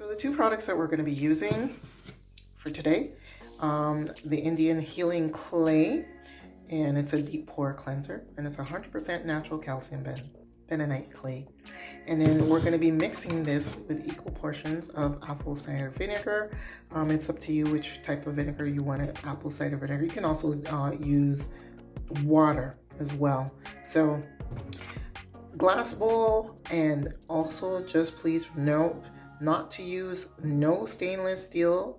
So the two products that we're going to be using for today, the Indian Healing Clay, and it's a deep pore cleanser, and it's 100% natural calcium bentonite clay. And then we're going to be mixing this with equal portions of apple cider vinegar. It's up to you which type of vinegar you want. Apple cider vinegar. You can also use water as well. So glass bowl, and also just please note not to use no stainless steel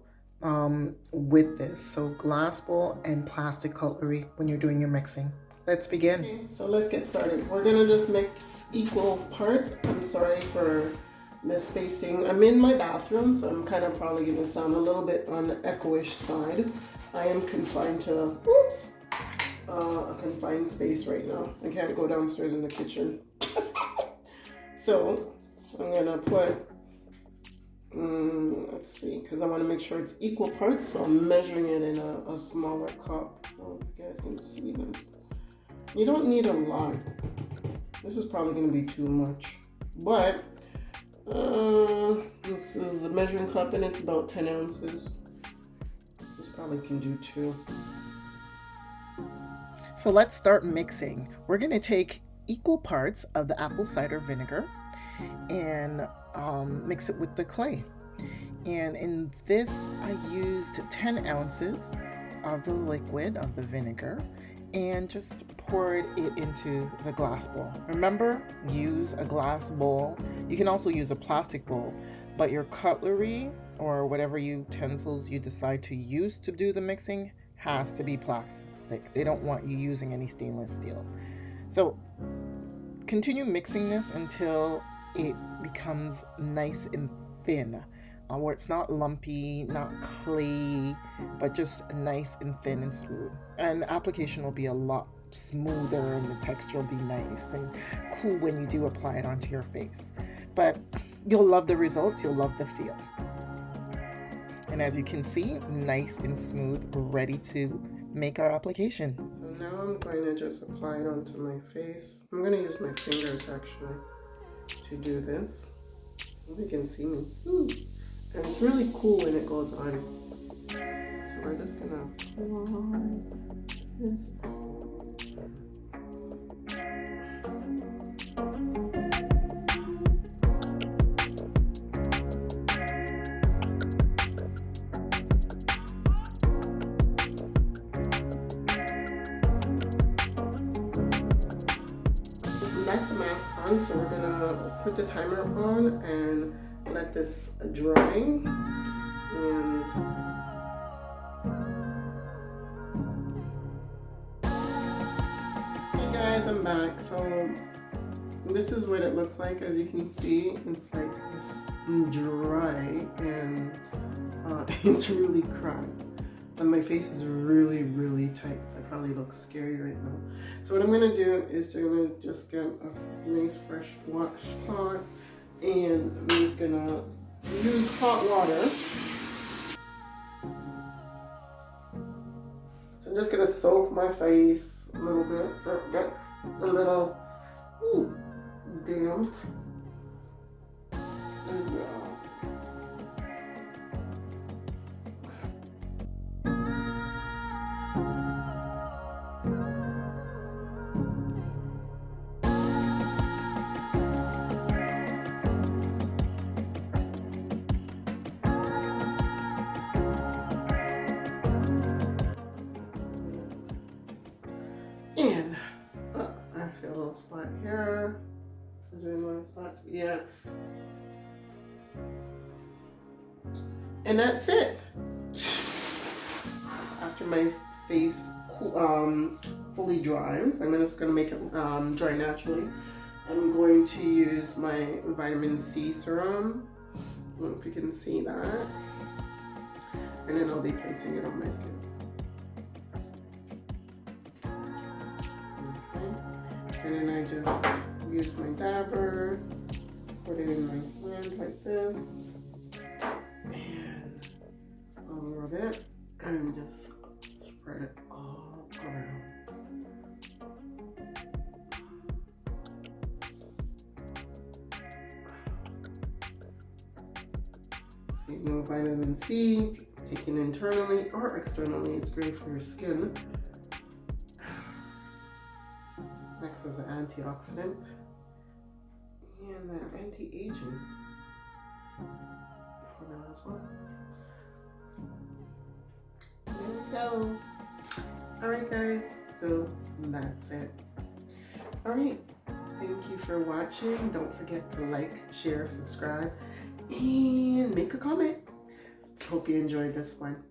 with this. So glass bowl and plastic cutlery when you're doing your mixing. Let's begin. Okay, so let's get started. We're gonna just mix equal parts. I'm sorry for the spacing. I'm in my bathroom, so I'm kind of probably gonna sound a little bit on the echoish side. I am confined to, a confined space right now. I can't go downstairs in the kitchen. So I'm gonna put, let's see, because I want to make sure it's equal parts, so I'm measuring it in a smaller cup. Oh, you guys can see this. You don't need a lot. This is probably going to be too much, but this is a measuring cup and it's about 10 ounces. This probably can do 2. So let's start mixing. We're going to take equal parts of the apple cider vinegar and mix it with the clay. And in this, I used 10 ounces of the liquid of the vinegar and just poured it into the glass bowl. Remember, use a glass bowl. You can also use a plastic bowl, but your cutlery or whatever utensils you decide to use to do the mixing has to be plastic. They don't want you using any stainless steel. So continue mixing this until it becomes nice and thin, where it's not lumpy, not clay, but just nice and thin and smooth. And the application will be a lot smoother and the texture will be nice and cool when you do apply it onto your face. But you'll love the results, you'll love the feel. And as you can see, nice and smooth, ready to make our application. So now I'm going to just apply it onto my face. I'm going to use my fingers actually to do this. You can see me. And it's really cool when it goes on. So we're just gonna apply this. That's the mask on, so we're gonna put the timer on and let this dry. And hey guys, I'm back. So this is what it looks like. As you can see, it's like dry and it's really cracked. And my face is really, really tight. I probably look scary right now. So what I'm gonna do is just get a nice fresh washcloth, and I'm just gonna use hot water. So I'm just gonna soak my face a little bit so it gets a little damp. And I feel a little spot here. Is there any more spots? Yes. And that's it. After my face fully dries, I'm just going to make it dry naturally. I'm going to use my vitamin C serum. I don't know if you can see that. And then I'll be placing it on my skin. And then I just use my dabber, put it in my hand like this, and I'll rub it and just spread it all around. You know, vitamin C, taken internally or externally, is great for your skin. Acts as an antioxidant and an anti-aging formula as well. There we go. Alright guys, so that's it. Alright, thank you for watching. Don't forget to like, share, subscribe, and make a comment. Hope you enjoyed this one.